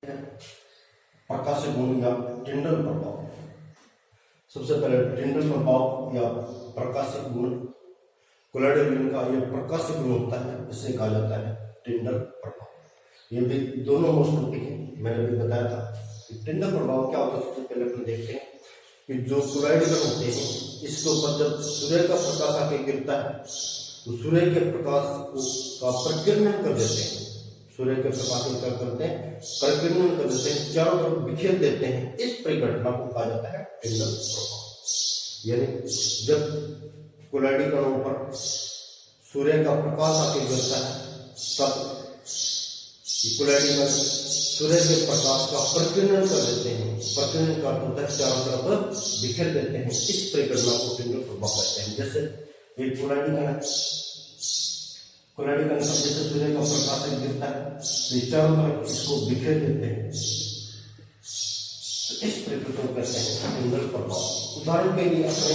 प्रकाशिक गुण या टिंडल प्रभाव। सबसे पहले टिंडल प्रभाव या प्रकाशिक गुण, कोलाइडल का ये प्रकाशिक गुण होता है, इसे कहा जाता है टिंडल प्रभाव। ये भी दोनों मोस्ट टॉपिक है, मैंने भी बताया था कि टिंडल प्रभाव क्या होता है। सबसे पहले अपन देखते हैं कि जो कोलाइडल होते हैं, इसके ऊपर जब सूर्य का प्रकाश आके गिरता है तो सूर्य के प्रकाश का प्रकीर्णन कर देते हैं। सूर्य के प्रकाश को क्या करते हैं, प्रकीर्णन कर देते हैं, चारों तरफ बिखेर देते हैं। इस परिघटना को कहा जाता है टिंडल प्रभाव। यानी जब कोलाइडल कणों पर सूर्य का प्रकाश आके गिरता है तब कोलाइडल सूर्य के प्रकाश का प्रकीर्णन कर देते हैं। प्रकीर्णन का होता है चारों तरफ बिखेर देते हैं। इस परिघटना को टिंडल प्रभाव कहते हैं। जैसे एक कोलाइडल का जैसे सूर्य का प्रकाश गिरता है तो चारों तरफ इसको बिखेर देते हैं। तो इस प्रक्रिया को कहते हैं टिंडल प्रभाव। उदाहरण के लिए अपने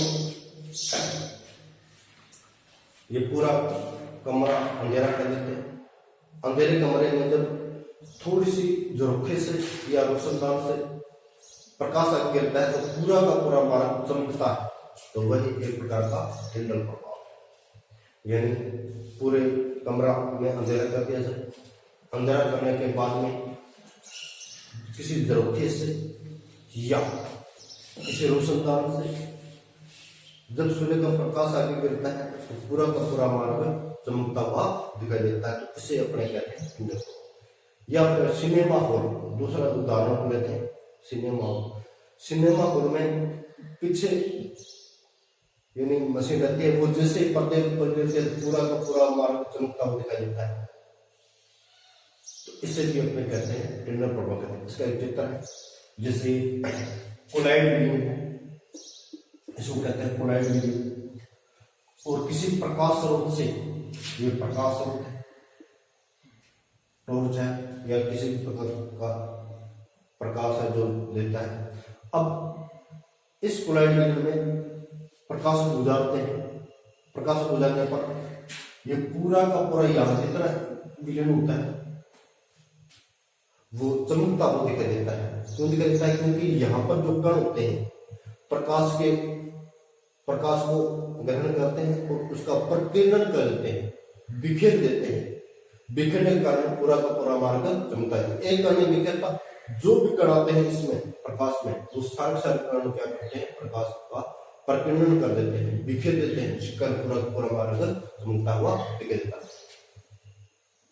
ये पूरा कमरा अंधेरा कर देते हैं। अंधेरे कमरे में जब थोड़ी सी झरोखे से या रोशनदान से प्रकाश आगे गिरता है तो पूरा का पूरा मार्ग चमकता है, तो वही एक प्रकार का टिंडल प्रभाव। यानी पूरे कमरा में अंधेरा कर दिया जाए, अंधेरा करने के बाद में किसी झरोखे से या किसी रोशनदान से जब सूर्य का प्रकाश आगे गिरता है तो पूरा का पूरा मार्ग चमकता हुआ दिखाई देता है, तो इसे अपने कहते हैं टिंडल प्रभाव। या फिर सिनेमा हॉल, दूसरा उदाहरण को लेते हैं सिनेमा हॉल। सिनेमा हॉल में पीछे यानी मशीन रहती है, वो जैसे पर्दे पर गिरते पूरा का पूरा मार्ग चमकता हुआ दिखाई देता है, तो इसे भी अपने कहते हैं टिंडल प्रभाव कहते हैं। इसका एक चित्र है, जैसे कोलाइड बीम है, इसको कहते हैं कोलाइड बीम। और किसी प्रकाश स्रोत से, ये प्रकाश स्रोत है, टॉर्च है या किसी प्रकार का प्रकाश है जो देता है। अब इस कोलाइड बीम में प्रकाश को गुजारते हैं। प्रकाश को गुजारने पर ये पूरा का पूरा यहाँ जितना विलीन होता है वो चमकता हुआ दिखाई देता है। क्यों दिखाई देता है? क्योंकि यहाँ पर जो कण होते हैं प्रकाश को ग्रहण करते हैं और उसका प्रकीर्णन कर देते हैं, बिखेर देते हैं। बिखरने के कारण पूरा का पूरा मार्ग चमकता है। एक कण नहीं बिखरता, जो भी कण आते हैं इसमें प्रकाश में, वो सारे कण क्या करते हैं, प्रकाश का प्रकीर्णन कर देते हैं, बिखेर देते हैं, जिसका पूरा पूरा मार्ग चमकता हुआ दिखाई देता है।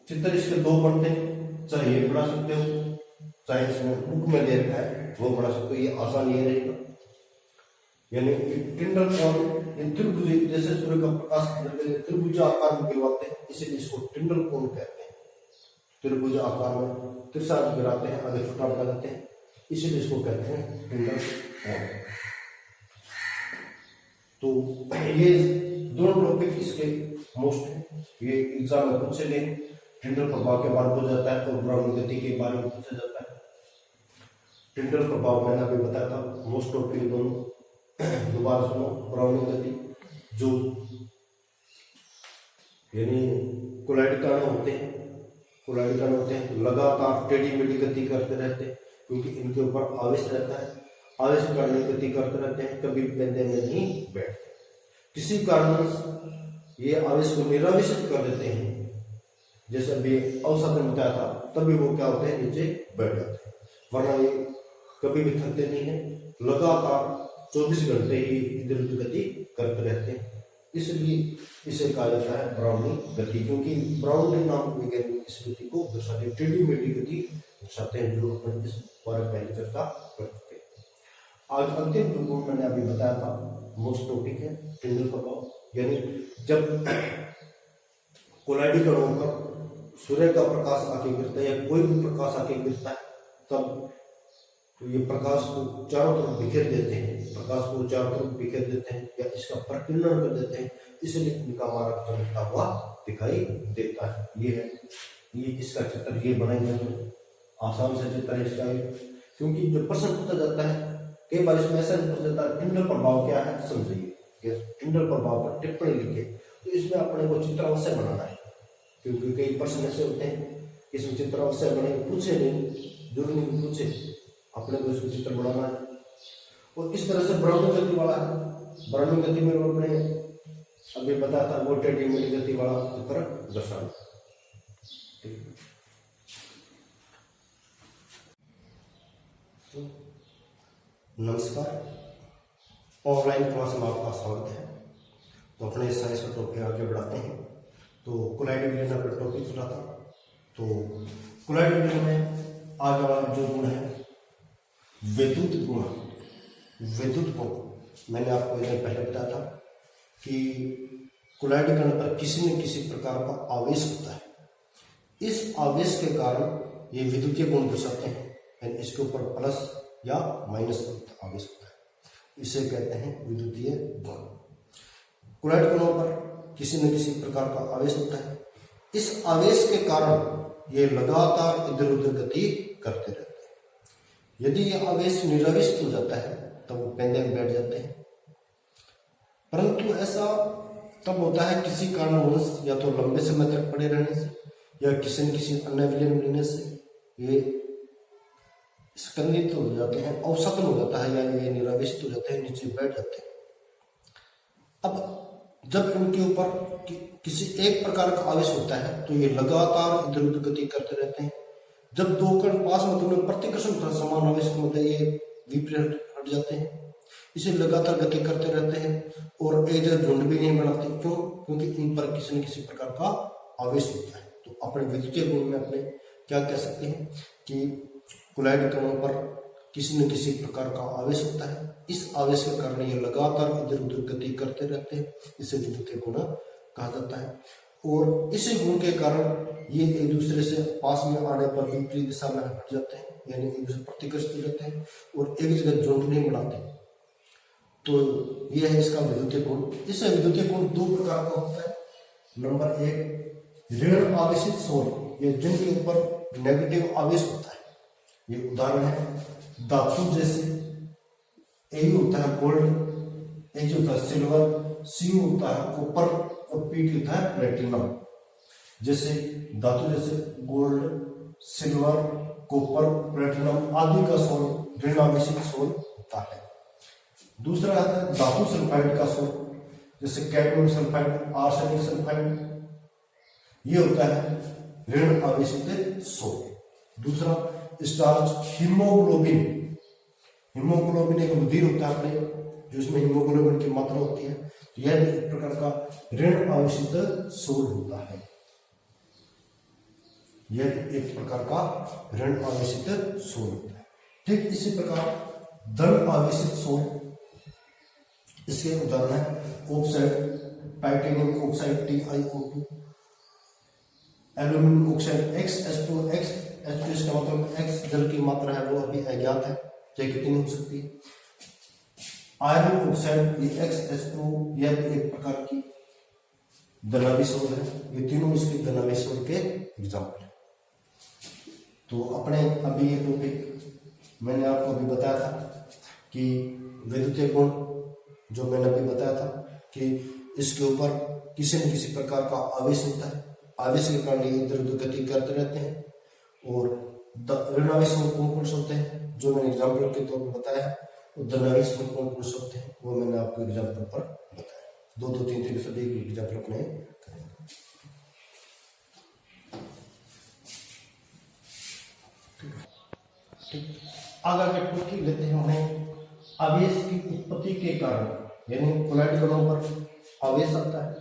चित्र इसके दो बनते हैं, चाहे ये बना सकते हो, चाहे इसमें बुक में दे रखा है वो बना सकते हो, ये आसान ये रहेगा। यानी टिंडल कोण त्रिभुज, जैसे सूर्य का प्रकाश त्रिभुज आकार में गिरवाते हैं, इसीलिए इसको टिंडल कोण कहते हैं। त्रिभुज आकार में तिरछा गिराते हैं, आगे छोटा बना देते हैं, इसीलिए इसको कहते हैं टिंडल कोण। तो ये दोनों टॉपिक इसके मोस्ट है। ये एग्जाम में पूछे गए, टिंडल प्रभाव के बारे में पूछा जाता है और ब्राउन गति के बारे में पूछा जाता है। टिंडल प्रभाव मैंने अभी बताया था, मोस्ट टॉपिक दोनों दोबारा सुनो। ब्राउनिंग गति, जो यानी कोलाइड कण होते हैं लगातार टेढ़ी मेढ़ी गति करते रहते हैं, क्योंकि इनके ऊपर आवेश रहता है, आवेश के कारण गति करते रहते हैं, कभी पेंदे में नहीं बैठते। किसी कारण ये आवेश को निरावेशित कर देते हैं, जैसे अभी अवसाद में बताया था, तभी वो क्या होते हैं, नीचे बैठ जाते हैं। वरना ये कभी भी थकते नहीं है, लगातार 24 घंटे ही इधर उधर गति करते रहते हैं। इसलिए इसे कहा जाता है ब्राउनिंग गति, क्योंकि ब्राउनिंग नाम वैज्ञानिक इस गति को दर्शाते हैं, टेढ़ी मेढ़ी गति दर्शाते हैं, जो अपन इस बारे में पहले चर्चा कर चुके हैं। आज अंतिम जो गुण मैंने अभी बताया था, मोस्ट टॉपिक है टिंडल प्रभाव। यानी जब कोलाइडल कणों पर सूर्य का प्रकाश आके गिरता है या कोई भी प्रकाश आके गिरता है, तब तो ये प्रकाश को चारों तरफ बिखेर देते हैं, या इसका प्रकीर्णन कर देते हैं, इसलिए इनका मार्ग चमकता हुआ दिखाई देता है। ये इसका चित्र ये बनाएंगे, आसान से चित्र है इसका। क्योंकि जो प्रश्न पूछा जाता है कई बार इसमें ऐसा पूछा जाता है, टिंडल प्रभाव क्या है समझिए, टिंडल प्रभाव पर टिप्पणी लिखे, तो इसमें अपने को चित्र अवश्य बनाना है। क्योंकि कई प्रश्न ऐसे होते हैं इसमें चित्र अवश्य बने, पूछे नहीं जरूरी नहीं मुझे अपने को इसको चित्र बनाना है। और इस तरह से ब्राह्मण गति वाला है, ब्राह्मण गति में अपने अभी बताया था वो टेढ़ी मेढ़ी गति वाला चित्र दर्शाना। नमस्कार, ऑनलाइन क्लास में आपका स्वागत है। तो अपने साइंस का टॉपिक आगे बढ़ाते हैं। तो कोलाइड विलयन अपना टॉपिक चला था। तो कोलाइड विलयन में आगे वाला जो गुण है विद्युत गुण, विद्युत गुण मैंने आपको एक दिन पहले बताया था कि कोलाइड कण पर किसी न किसी प्रकार का आवेश होता है। इस आवेश के कारण ये विद्युतीय गुण दर्शाते हैं, यानी इसके ऊपर प्लस या माइनस आवेश होता है, इसे कहते हैं विद्युतीय गुण। कोलाइड कणों पर किसी न किसी प्रकार का आवेश होता है। इस आवेश के कारण ये लगातार इधर उधर गति करते रहते हैं। यदि ये आवेश निरावेशित हो जाता है तब वो पेंदे में बैठ जाते हैं, परंतु ऐसा तब होता है किसी कारणवश, या तो लंबे समय तक पड़े रहने से या किसी न किसी अन्य विलयन मिलने से ये स्कंदित हो जाते हैं, अवसादन हो जाता है, या ये निरावेशित हो जाते हैं, नीचे बैठ जाते हैं। अब जब इनके ऊपर किसी एक प्रकार का आवेश होता है तो ये लगातार इधर उधर गति करते रहते हैं। जब दो कण पास में, तो उनमें प्रतिकर्षण होता है, समान आवेश के मध्य ये विपरीत हट जाते हैं, इसे लगातार गति करते रहते हैं और एक जगह झुंड भी नहीं बनाते। क्यों? क्योंकि इन पर किसी न किसी प्रकार का आवेश होता है। तो अपने विद्युतीय गुण में अपने क्या कह सकते हैं कि कोलाइड कणों पर किसी न किसी प्रकार का आवेश होता है। इस आवेश के कारण ये लगातार इधर उधर गति करते रहते हैं, इसे विद्युतीय गुण कहा जाता है। और इसी गुण के कारण ये एक दूसरे से पास में आने पर विपरीत दिशा में हट जाते हैं, यानी एक दूसरे प्रतिकर्षित हो जाते हैं और एक जगह झुंड नहीं बनाते। तो यह है इसका विद्युतीय गुण। इस विद्युतीय गुण दो प्रकार का होता है। नंबर एक, ऋण आवेशित सोल, ये जिनके ऊपर नेगेटिव आवेश होता है। ये उदाहरण है धातु जैसे ए होता है गोल्ड, ए होता है सिल्वर, सी होता है कॉपर और पी होता है प्लेटिनम। जैसे धातु जैसे गोल्ड, सिल्वर, कॉपर, प्लेटिनम आदि का सोल ऋण आवेशित सोल होता है। दूसरा आता है धातु सल्फाइड का सोल, जैसे कैडमियम सल्फाइड, आर्सेनिक सल्फाइड, ये होता है ऋण आवेशित सोल। दूसरा स्टार्च हीमोग्लोबिन, हीमोग्लोबिन एक रुधिर होता है अपने, जो इसमें हीमोग्लोबिन की मात्रा होती है, तो यह एक प्रकार का ऋण आवेशित सोल होता है। यह एक प्रकार का ऋण आवेशित सोल होता है। ठीक इसी प्रकार धन आवेशित सोल, इसके उदाहरण है oxide, titanium oxide TiO2, aluminium oxide XH2, इसका मतलब X जल की मात्रा है वो अभी अज्ञात है, चाहे कितनी हो सकती है। आयरन ऑक्साइड ये XH2, यह एक प्रकार की धनावेश सोल है। ये तीनों इसके धनावेश सोल के एग्जाम्पल है। तो अपने अभी ये टॉपिक मैंने आपको अभी बताया था कि विद्युतीय गुण, जो मैंने अभी बताया था कि इसके ऊपर किसी न किसी प्रकार का आवेश होता है, आवेश के कारण ये इधर उधर गति करते रहते हैं। और ऋण आवेश में कौन कौन से होते हैं, जो मैंने एग्जाम्पल के तौर पर बताया है, और धन आवेश में कौन कौन से होते हैं वो मैंने आपको एग्जाम्पल पर बताया। 2 3 सभी एग्जाम्पल अपने करेंगे। ठीक, आगे के टॉपिक लेते हैं हमें आवेश की उत्पत्ति के कारण, यानी कोलाइड कणों पर आवेश आता है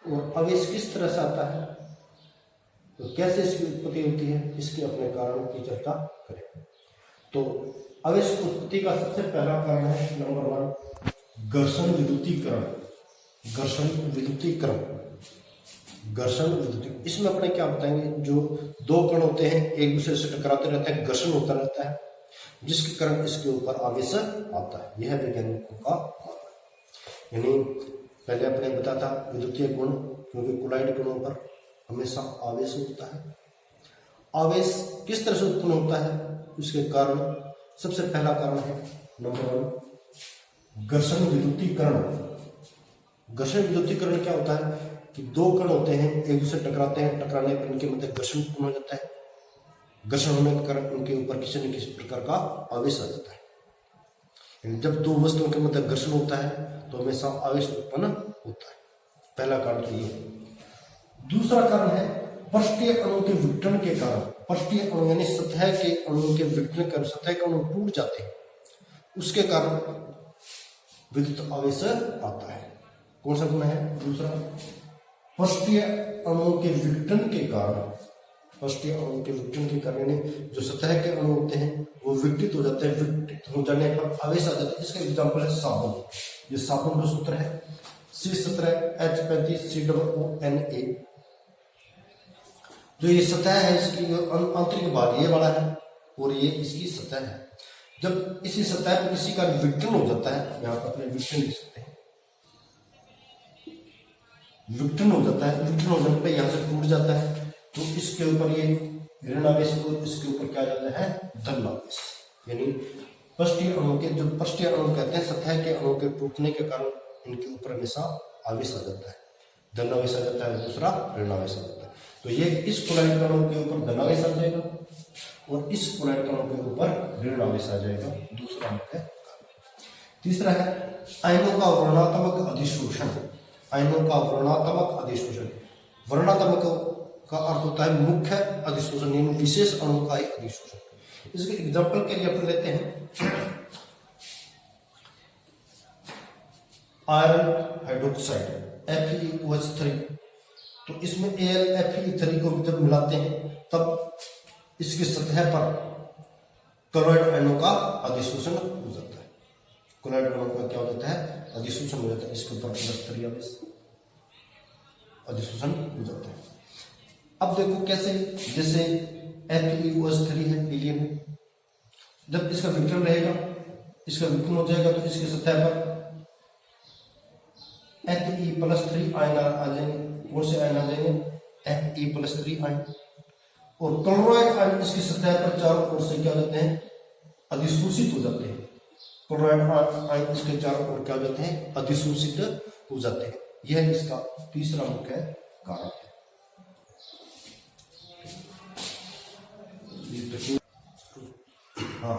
और आवेश किस तरह से आता है, तो कैसे इसकी उत्पत्ति होती है, इसके अपने कारणों की चर्चा करें। तो आवेश की उत्पत्ति का सबसे पहला कारण है नंबर 1 घर्षण विद्युतीकरण। घर्षण विद्युतीकरण, घर्षण विद्युतीकरण, इसमें अपने क्या बताएंगे, जो दो कण होते हैं एक दूसरे से टकराते रहते हैं, घर्षण होता रहता है, जिसके कारण इसके ऊपर आवेश आता है। यह वैज्ञानिकों का मानना है। यानी पहले अपने बताया था विद्युतीय गुण, क्योंकि कोलाइड कणों पर हमेशा आवेश होता है। आवेश किस तरह से उत्पन्न होता है, उसके कारण सबसे पहला कारण है नंबर 1 घर्षण विद्युतीकरण। घर्षण विद्युतीकरण क्या होता है कि दो कण होते हैं एक दूसरे टकराते हैं, टकराने पर इनके मध्य घर्षण उत्पन्न हो जाता है। घर्षण होने के कारण उनके ऊपर किसी न किसी प्रकार का आवेश आ जाता है। यानी जब दो वस्तुओं के मध्य घर्षण होता है तो हमेशा आवेश उत्पन्न होता है। पहला कारण तो ये है। दूसरा कारण है पृष्ठीय अणु के विघटन के कारण। पृष्ठीय अणु यानी सतह के अणु के विघटन के कारण सतह के अणु टूट जाते हैं, उसके कारण विद्युत आवेश आता है। कौन सा गुण है दूसरा? पृष्ठीय अणु के विघटन के कारण। पृष्ठीय अणु के विघटन के कारण यानी जो सतह के अणु होते हैं वो विघटित हो जाते हैं, विघटित हो जाने पर आवेश आ जाता है। इसका एग्जाम्पल है साबुन। ये साबुन का सूत्र है C17H35COONA। जो ये सतह है इसकी आंतरिक भाग ये वाला है और ये इसकी सतह है। जब इसी सतह पर किसी का विघटन हो जाता है, यहाँ पर अपने विघटन लिख सकते हैं, विघटन हो जाता है, विघटन होने पर यहाँ से टूट जाता है तो इसके ऊपर ये ऋण आवेश और इसके ऊपर क्या जाता है धन आवेश। यानी पृष्ठीय अणु के, जो पृष्ठीय अणु कहते हैं सतह के अणु के टूटने के कारण इनके ऊपर हमेशा आवेश आ जाता है, धन आवेश आ जाता है, दूसरा ऋण आवेश आ जाता है। तो ये इस क्लोराइड अणु के ऊपर धन आवेश आ जाएगा और इस क्लोराइड अणु के ऊपर ऋण आवेश आ जाएगा, दूसरा मुख्य कारण। तीसरा है आयनों का वर्णात्मक अधिशोषण। आयनों का वर्णात्मक अधिशोषण। वर्णात्मक का अर्थ होता है मुख्य अधिशोषण यानी विशेष अणु का ही अधिशोषण। इसके एग्जांपल के लिए अपन लेते हैं आयरन हाइड्रोक्साइड FeOH3। तो इसमें AlFe3 को जब मिलाते हैं तब इसकी सतह पर क्लोराइड अणु का अधिशोषण हो जाता है। क्लोराइड अणु का क्या हो जाता है अधिशोषण हो जाता है, इसके ऊपर +3 आवेश अधिशोषण हो जाता है। अब देखो कैसे, जैसे FeOH3 है हीलियम है, जब इसका विघटन रहेगा, इसका विघटन हो जाएगा तो इसकी सतह पर Fe+3 आयन आ जाएंगे। कौन से आयन आ जाएंगे? Fe+3 ion. और क्लोराइड आयन इसकी सतह पर चारों ओर से क्या हो जाते हैं अधिशोषित हो जाते हैं। क्लोराइड आयन इसके चारों ओर क्या हो जाते हैं अधिशोषित हो जाते हैं। यह इसका तीसरा मुख्य कारण है। हाँ,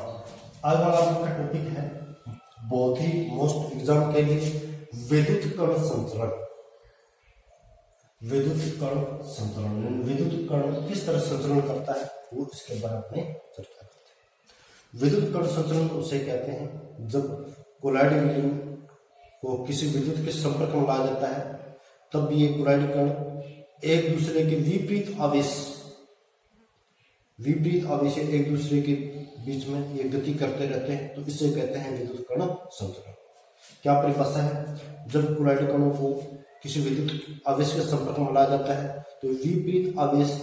आज वाला आपका टॉपिक है बहुत ही मोस्ट एग्जाम के लिए विद्युत कण संचरण। विद्युत कण संचरण, विद्युत कण किस तरह संचरण करता है वो इसके बारे में चर्चा करते हैं। विद्युत कण संचरण उसे कहते हैं जब कोलाइड विलीन को किसी विद्युत के संपर्क में लाया जाता है तब ये कोलाइड कण एक दूसरे के विपरीत आवेश एक दूसरे के बीच में ये गति करते रहते हैं, तो इसे कहते हैं विद्युत कण संचरण। क्या परिभाषा है? जब कोलाइड कणों को किसी विद्युत आवेश के संपर्क में लाया जाता है तो विपरीत आवेश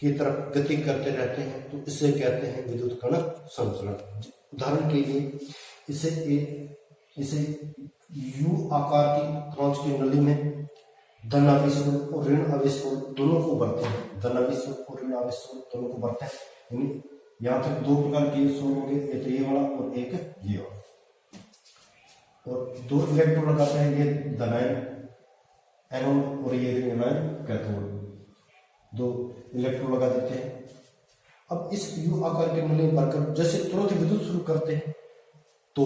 की तरफ गति करते रहते हैं, तो इसे कहते हैं विद्युत कण संचरण। उदाहरण के लिए इसे U आकार की कांच की नली में धन आवेश और ऋण आवेश दोनों को भरते हैं। धन आवेश और ऋण आवेश दोनों को भरते हैं। यानी यहाँ तक दो प्रकार के सोल होंगे, एक ये वाला और एक ये वाला, और दो इलेक्ट्रोड लगाते हैं, ये धनायन एनोड और ये ऋण कैथोड। दो इलेक्ट्रोड लगा देते हैं। अब इस U आकार के नली भरकर जैसे तुरंत विद्युत शुरू करते हैं तो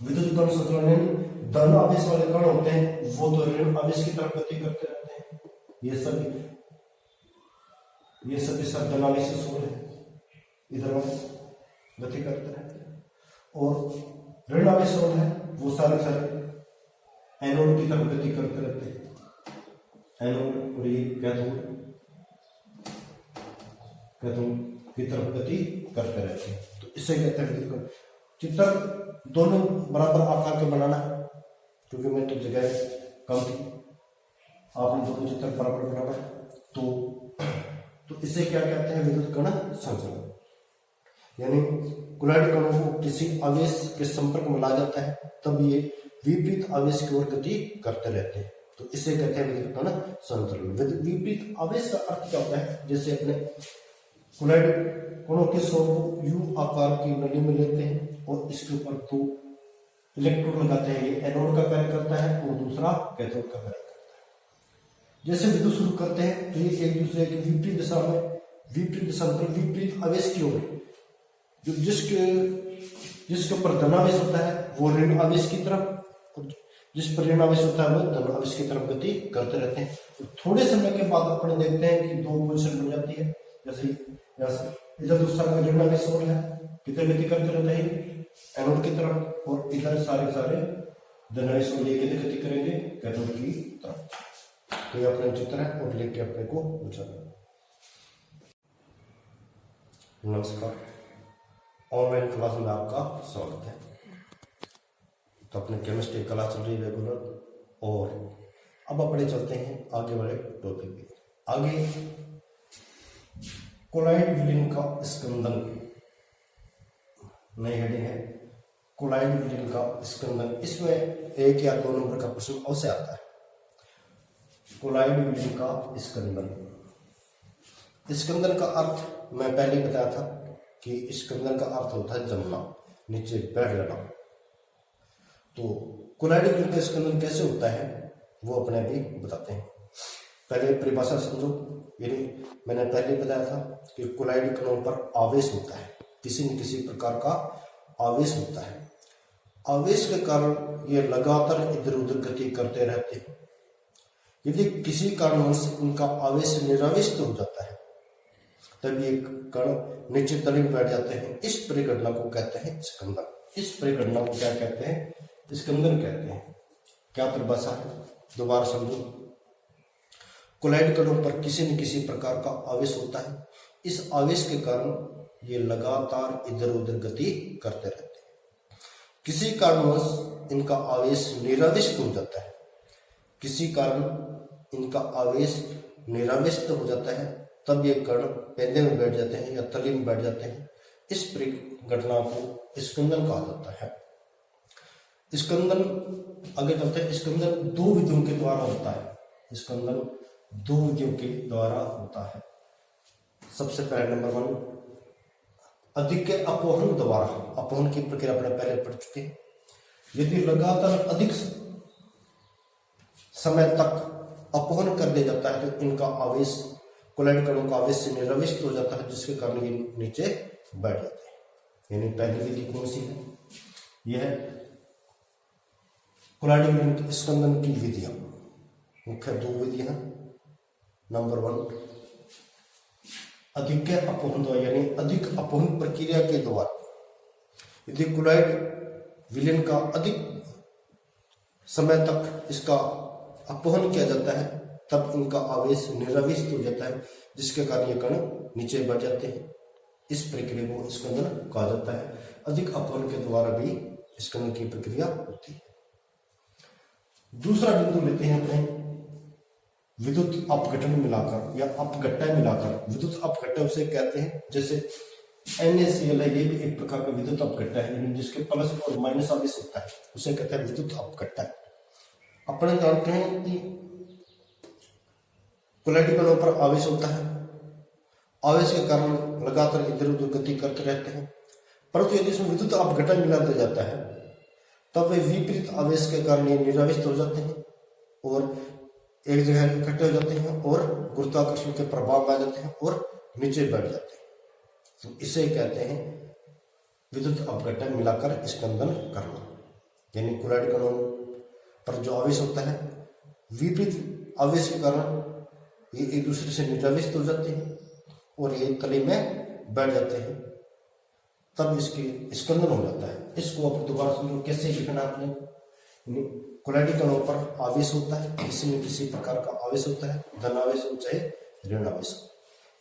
विद्युत कण संचलन धन आवेश वाले कण होते हैं वो तो ऋण आवेश की तरफ गति करते रहते हैं। ये सब धन आवेश सोल है, इधर गति करते रहते हैं। और ऋण आवेश सोल है वो सारे एनोड की तरफ गति करते रहते हैं। एनोड और ये कैथोड की तरफ गति करते रहते हैं, तो इसे कहते हैं विद्युत कण। चित्र दोनों बराबर आकार के बनाना है क्योंकि मैं तो जगह कम थी, आपने दोनों चित्र बराबर बनाना है। तो इसे क्या कहते हैं विद्युत कण संचलन। यानी कोलाइड कणों को किसी आवेश के संपर्क में लाया जाता है तब ये विपरीत आवेश की ओर गति करते रहते हैं, तो इसे कहते हैं विद्युत कण संचलन। विपरीत आवेश का अर्थ क्या होता है? जैसे अपने कोलाइड कणों के सोल को U आकार की नली में लेते हैं और इसके ऊपर दो इलेक्ट्रोड लगाते हैं, ये एनोड का कार्य करता है और दूसरा कैथोड का कार्य करता है। जैसे विद्युत शुरू करते हैं तो ये एक दूसरे के विपरीत दिशा में विपरीत दशांतर विपरीत आवेश की ओर, जो जिसके ऊपर धनावेश होता है वो ऋण आवेश की तरफ, और जिस पर ऋण आवेश होता है वो धन आवेश की तरफ गति करते रहते हैं। तो थोड़े समय के बाद अपन देखते हैं कि दो पोजीशन बन जाती है, जैसे इधर दूसरा का ऋण आवेश और है, कितने गति करते रहते हैं एनोड की तरफ, और इधर सारे धन आवेश और ये गति करेंगे कैथोड की तरफ। तो ये अपना चित्र है और लेके अपने को बुझाना। नमस्कार, ऑनलाइन क्लास में आपका स्वागत है। तो अपने केमिस्ट्री क्लास चल रही है रेगुलर, और अब अपने चलते हैं आगे वाले टॉपिक पे। आगे कोलाइड विलीन का स्कंदन, नई हेडिंग है कोलाइड विलीन का स्कंदन। इसमें 1 या 2 नंबर का प्रश्न अवश्य आता है। कोलाइड विलीन का स्कंदन, स्कंदन का अर्थ मैं पहले ही बताया था कि स्कंदन का अर्थ होता है जमना, नीचे बैठ जाना। तो कोलाइड विलीन का स्कंदन कैसे होता है वो अपने भी बताते हैं। पहले परिभाषा समझो, यानी मैंने पहले बताया था कि कोलाइड कणों पर आवेश होता है, किसी न किसी प्रकार का आवेश होता है। आवेश के कारण ये लगातार इधर उधर गति करते रहते हैं। यदि किसी कारणवश उनका आवेश निरावेशित हो जाता है तब ये कण नीचे तली में बैठ जाते हैं। इस परिघटना को कहते हैं स्कंदन। इस परिघटना को क्या कहते हैं? स्कंदन कहते हैं। क्या परिभाषा है दोबारा समझो। कोलाइड कणों पर किसी न किसी प्रकार का आवेश होता है। इस आवेश के कारण ये लगातार इधर उधर गति करते रहते हैं। किसी कारणवश इनका आवेश निरावेशित हो जाता है। किसी कारण इनका आवेश निरावेशित हो जाता है तब ये कण पेंदे में बैठ जाते हैं या तली में बैठ जाते हैं। इस परिघटना को स्कंदन कहा जाता है। स्कंदन आगे चलते हैं। स्कंदन 2 विधियों के द्वारा होता है। स्कंदन 2 विधियों के द्वारा होता है। सबसे पहले नंबर 1, अधिक अपवहन द्वारा। अपवहन की प्रक्रिया अपने पहले पढ़ चुके हैं। यदि लगातार अधिक समय तक अपवहन कर दिया जाता है तो इनका आवेश, कोलाइड कणों का आवेश से निरावेशित हो जाता है, जिसके कारण ये नीचे बैठ जाते हैं। यानी पहली विधि कौन सी है? यह है कोलाइड विलीन स्कंदन की विधियां। मुख्य 2 विधियां। नंबर 1, अधिक अपवहन द्वारा, यानी अधिक अपवहन प्रक्रिया के द्वारा। यदि कोलाइड विलीन का अधिक समय तक इसका अपवहन किया जाता है तब इनका आवेश निरावेशित हो जाता है, जिसके कारण ये कण नीचे बढ़ जाते हैं। इस प्रक्रिया को स्कंदन कहा जाता है। अधिक अपवहन के द्वारा भी स्कंदन की प्रक्रिया होती है। दूसरा बिंदु लेते हैं अपने विद्युत अपघटन मिलाकर या अपघट्य मिलाकर। विद्युत अपघट्य उसे कहते हैं, जैसे NaCl है, ये भी एक प्रकार का विद्युत अपघट्य है, जिसके प्लस और माइनस आवेश होता है, उसे कहते हैं विद्युत अपघट्य। अपने जानते हैं कि कोलाइड कणों पर आवेश होता है। आवेश के कारण लगातार इधर उधर गति करते रहते हैं, परंतु यदि इसमें विद्युत अपघटन मिला दिया जाता है तब वे विपरीत आवेश के कारण ये निरावेशित हो जाते हैं और एक जगह इकट्ठे हो जाते हैं और गुरुत्वाकर्षण के प्रभाव में आ जाते हैं और नीचे बैठ जाते हैं। तो इसे कहते हैं विद्युत अपघटन मिलाकर स्कंदन करना। यानी कोलाइड कणों पर जो आवेश होता है, विपरीत आवेश के कारण ये एक दूसरे से निरावेशित हो जाते हैं और ये तले में बैठ जाते हैं, तब इसकी स्कंदन हो जाता है। इसको आप दोबारा समझो कैसे लिखना आपने। कोलाइड कणों पर आवेश होता है, किसी न किसी प्रकार का आवेश होता है, धन आवेश हो चाहे ऋण आवेश हो।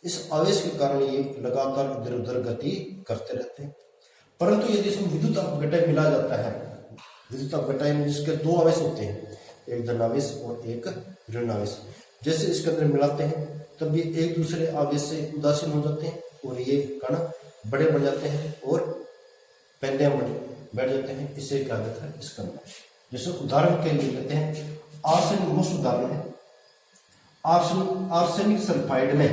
इस आवेश के कारण ये लगातार इधर उधर गति करते रहते हैं, परंतु यदि इसमें विद्युत अपघटन मिला जाता है, विद्युत अपघटन जिसके 2 आवेश होते हैं, एक धन आवेश और एक ऋण आवेश, जैसे इसके अंदर मिलाते हैं तब ये एक दूसरे आवेश से उदासीन हो जाते हैं और ये कण बड़े बन जाते हैं और पेंदे बैठ जाते हैं। इसे क्या कहते हैं? स्कंदन। जैसे उदाहरण के लिए लेते हैं, आर्सेनिक मुख्य उदाहरण है। आर्सेनिक सल्फाइड में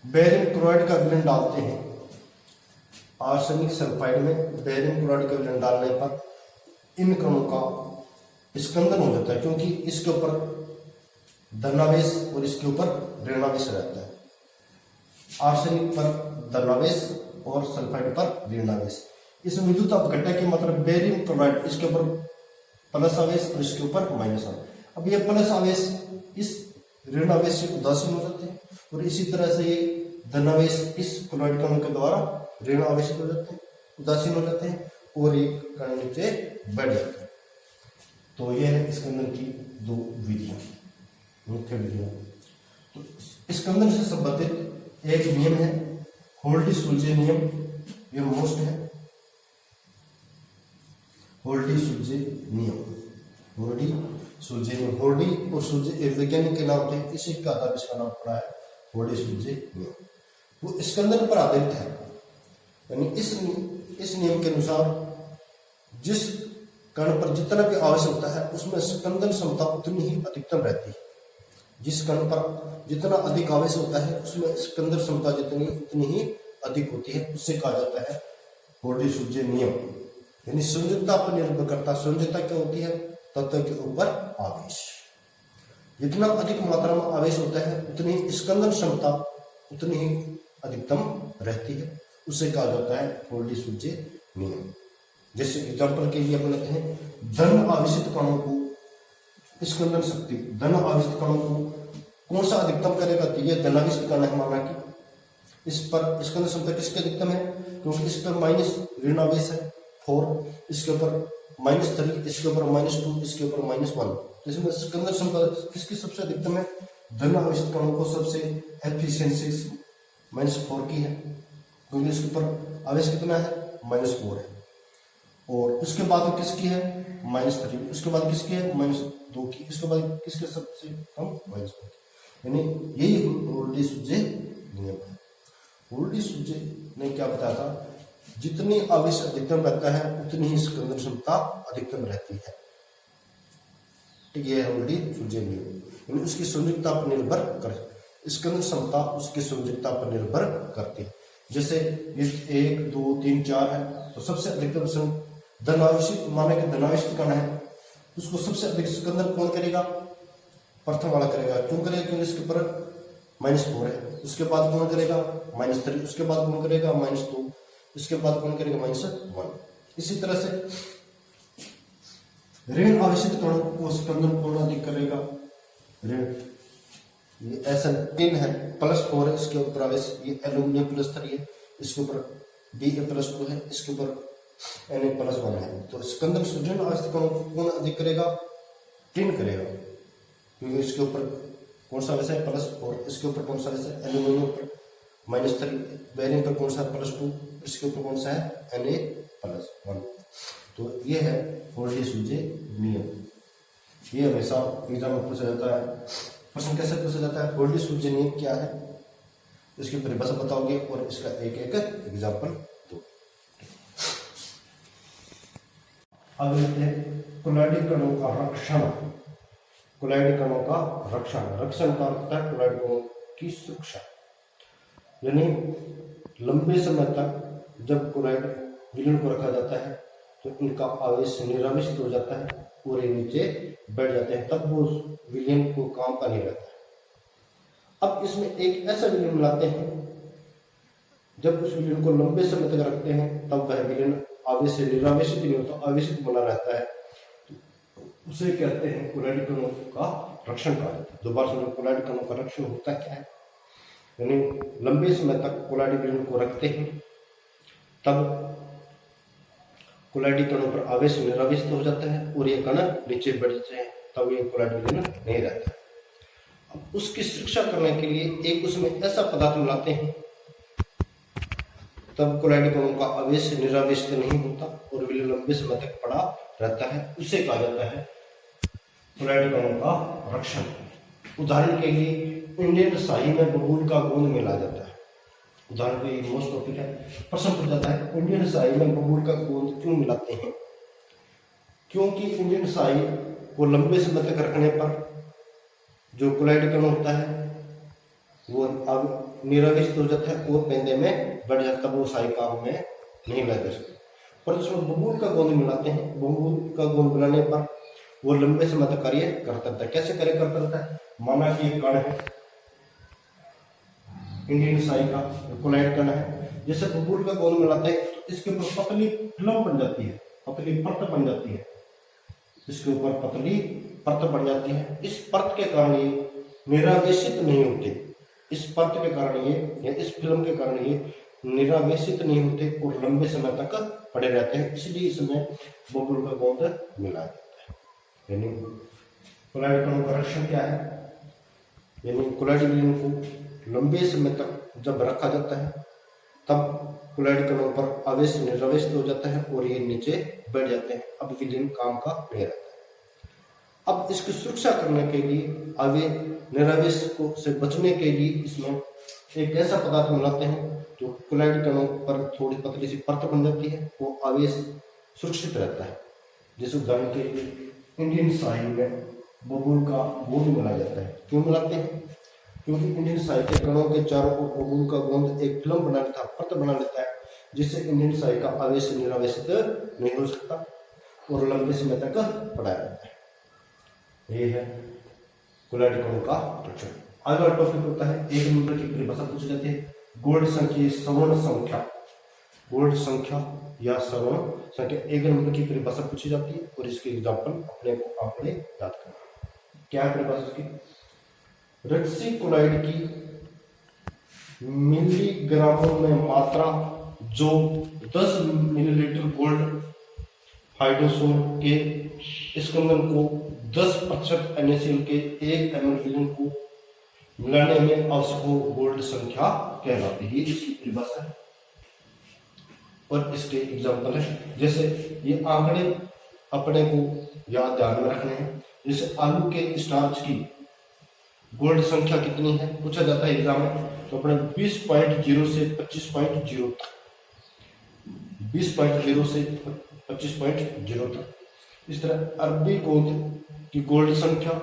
बेरियम क्लोराइड का विलयन डालते हैं। आर्सेनिक सल्फाइड में बेरियम क्लोराइड का विलयन डालने पर इन कणों का स्कंदन हो जाता है, क्योंकि इसके ऊपर धनावेश और इसके ऊपर ऋणावेश रहता है। आर्सेनिक पर धनावेश और सल्फाइड पर ऋणावेश। इस विद्युत अपघटन की मतलब बेरियम क्लोराइड, इसके ऊपर प्लस आवेश और इसके ऊपर माइनस आवेश। अब ये प्लस आवेश इस ऋण आवेश से उदासीन हो जाते हैं और इसी तरह से ये धनावेश इस क्लोराइड कणों के द्वारा ऋण आवेशित हो जाते हैं, उदासीन हो जाते हैं और एक कण नीचे बढ़ जाते हैं। तो यह है स्कंदन की दो विधियां, मुख्य विधियां। तो स्कंदन से संबंधित एक नियम है होल्डी-सुलजे नियम, ये मोस्ट है होल्डी-सुलजे नियम। होल्डी-सुलजे नियम, होल्डी और सुलजे एक वैज्ञानिक के नाम थे, इसी का आधार इसका नाम पड़ा है होल्डी-सुलजे नियम। वो स्कंदन पर आधारित है, यानी इस नियम के अनुसार जिस कण पर जितना भी आवेश होता है उसमें स्कंदन क्षमता उतनी ही अधिकतम रहती है। जिस कण पर जितना अधिक आवेश होता है उसमें स्कंदन क्षमता उतनी ही अधिक होती है, उससे कहा जाता है होल्डी-सुलजे नियम। यानी संयोजकता पर निर्भर करता है। संयोजकता क्या होती है? तत्व के ऊपर आवेश। जितना अधिक मात्रा में आवेश होता है उतनी स्कंदन क्षमता उतनी ही अधिकतम रहती है, उसे कहा जाता है होल्डी-सुलजे नियम। जैसे एग्जाम्पल के लिए अपन लेते हैं धन आवेशित कणों को स्कंदन शक्ति, धन आवेशित कणों को कौन सा अधिकतम करेगा? तो ये धनावेशित कण है, माना कि इस पर स्कंदन क्षमता किसकी अधिकतम है? क्योंकि इस पर माइनस ऋण आवेश है 4, इसके ऊपर -3, इसके ऊपर -2, इसके ऊपर -1। तो इसमें स्कंदन क्षमता किसकी सबसे अधिकतम है? धन आवेशित कणों को सबसे एफिशिएंसी -4 की है, क्योंकि इसके ऊपर आवेश कितना है? -4 है। और उसके बाद किसकी है? -3। उसके बाद किसकी है? -2 की। इसके बाद किसके सबसे कम? -2 की। यानी यही होल्डी-सुलजे नियम है। होल्डी-सुलजे ने क्या बताया था? जितनी आवेश अधिकतम रहता है उतनी ही स्कंदन क्षमता अधिकतम रहती है। ठीक, ये होल्डी-सुलजे नियम। यानी उसकी संयोजकता पर निर्भर कर, स्कंदन क्षमता उसकी संयोजकता पर निर्भर करती है। जैसे 1, 2, 3, 4 है, तो सबसे अधिकतम धनावेशित, माना कि धनावेशित कण है, उसको सबसे अधिक स्कंदन कौन करेगा? प्रथम वाला करेगा। क्यों करेगा? क्योंकि इसके ऊपर -4 है। उसके बाद कौन करेगा? -3। उसके बाद कौन करेगा? -2। इसके बाद कौन करेगा? -1। इसी तरह से ऋण आवेशित कणों को स्कंदन कौन अधिक करेगा? ऋण, ये SN3 है, +4 है, इसके ऊपर आवेश, ये एल्यूमिनियम +3 है, इसके ऊपर Da+2 है, इसके ऊपर Na+1 है। तो स्कंदन ऋण आवेशित कणों को कौन अधिक करेगा? टिन करेगा, क्योंकि इसके ऊपर कौन सा आवेश है? +4। इसके ऊपर कौन सा आवेश है? एल्यूमिनियम पर -3, बेरियम पर कौन सा? +2, इसके ऊपर कौन सा है? Na+1। तो ये है होल्डी-सुलजे नियम। ये हमेशा एग्जाम में पूछा जाता है। प्रश्न कैसे पूछा जाता है? होल्डी-सुलजे नियम क्या है, इसकी परिभाषा बताओगे और इसका एक एक एग्जाम्पल दो। अब लेते हैं कोलाइडिक कणों का रक्षण। कोलाइडिक कणों का रक्षण का अर्थ है कोलाइडिक कणों की सुरक्षा। यानी लंबे समय तक जब कोलाइड विलयन को रखा जाता है तो इनका आवेश निरावेशित हो जाता है और ये नीचे बैठ जाते हैं, तब वो विलयन को काम का नहीं रहता है। अब इसमें एक ऐसा विलयन मिलाते हैं, जब उस विलयन को लंबे समय तक रखते हैं तब वह विलयन आवेश से निरावेशित नहीं होता, आवेशित बना रहता है, तो उसे कहते हैं कोलाइडिक कणों का रक्षण कार्य। दोबारा से कोलाइडिक कणों का रक्षण होता क्या है? यानी लंबे समय तक कोलाइडिक विलयन को रखते हैं, तब कोलाइडिक कणों पर आवेश निरावेशित हो जाता है और ये कण नीचे बढ़ जाते हैं, तब ये कोलाइडिक विलयन नहीं रहता। अब उसकी सुरक्षा करने के लिए एक उसमें ऐसा पदार्थ मिलाते हैं, तब कोलाइडिक कणों का आवेश निरावेशित नहीं होता और विलयन लंबे समय तक पड़ा रहता है, उसे कहा जाता है कोलाइडिक कणों का रक्षण। उदाहरण के लिए इंडियन शाही में बबूल का गोंद मिला जाता है। उदाहरण के लिए मोस्ट टॉपिक है, प्रश्न पूछा जाता है इंडियन शाही में बबूल का गोंद क्यों मिलाते हैं? क्योंकि इंडियन शाही को लंबे समय तक रखने पर जो कोलाइडिक कण होता है वो अब निरावेशित हो जाता है और पेंदे में बढ़ जाता है, वो शाही काम में नहीं लग सकता। पर जिसमें बबूल का गोंद मिलाते हैं, बबूल का गोंद मिलाने पर वो लंबे समय तक कार्य करता रहता है। कैसे कार्य करता रहता है? माना कि एक कण है, इंडियन साई का कोलाइड कण है। जैसे बबूल का गोंद मिलाते हैं तो इसके ऊपर पतली फिल्म बन जाती है, पतली परत बन जाती है, इसके ऊपर पतली परत बन जाती है। इस परत के कारण ये निरावेशित नहीं होते, इस परत के कारण ये या इस फिल्म के कारण ये निरावेशित नहीं होते और लंबे समय तक पड़े रहते हैं, इसलिए इसमें बबूल का गोंद मिलाया जाता है। यानी कोलाइड कणों का रक्षण क्या है, यानी कोलाइड विलयन को लंबे समय तक जब रखा जाता है तब कोलाइड कणों पर आवेश निरावेशित हो जाता है और ये नीचे बैठ जाते हैं। अब विलयन काम का नहीं रहता है। अब इसकी सुरक्षा करने के लिए आवेश निरावेश को से बचने के लिए इसमें एक ऐसा पदार्थ मिलाते हैं जो कोलाइड कणों पर थोड़ी पतली सी परत बन जाती है, वो आवेश सुरक्षित रहता है। जैसे उदाहरण के लिए इंडियन साई में बबूल का गोंद मिलाया जाता है। क्यों मिलाते हैं? क्योंकि इंडियन साई के कणों के चारों ओर बबूल का गोंद एक फिल्म बना लेता है, परत बना लेता है, जिससे इंडियन साई का आवेश निरावेशित नहीं हो सकता और लंबे समय तक पड़ा रहता है। ये है कोलाइड कणों का रक्षण। अगला टॉपिक होता है, एक नंबर की परिभाषा पूछी जाती है, गोल्ड संख्या सवर्ण संख्या, गोल्ड संख्या या सवर्ण संख्या एक नंबर की परिभाषा पूछी जाती है और इसके एग्जाम्पल अपने याद करना। क्या है परिभाषा की? रक्सी कोलाइड की मिलीग्रामों में मात्रा जो 10 मिलीलीटर गोल्ड हाइड्रोसोल के स्कंदन को 10% NaCl के 1 ml विलयन को मिलाने में आवश्यक हो गोल्ड संख्या कहलाती है। इसकी परिभाषा है और इसके एग्जाम्पल है। जैसे ये आंकड़े अपने को याद ध्यान में रखने हैं। जैसे आलू के स्टार्च की गोल्ड संख्या कितनी है पूछा जाता है एग्जाम में, तो अपने 20.0 से 25.0 तक, 20.0 से 25.0 तक। इस तरह अरबी गोंद की गोल्ड संख्या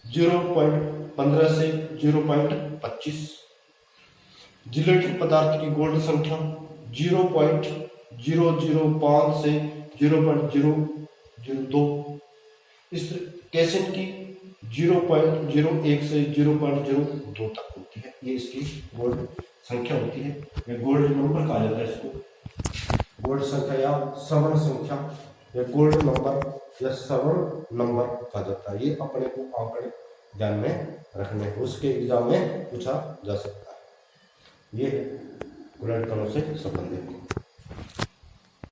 0.15 से 0.25, जिलेटिन पदार्थ की गोल्ड संख्या 0.005 से 0.002, इस कैसेट की 0.01 से 0.02 तक होती है। ये इसकी गोल्ड संख्या होती है, या गोल्ड नंबर कहा जाता है इसको। गोल्ड संख्या या सवर्ण संख्या या गोल्ड नंबर या सवर्ण नंबर कहा जाता है। ये अपने को आंकड़े ध्यान में रखने हैं, उसके एग्जाम में पूछा जा सकता है। ये कोलाइड कणों से संबंधित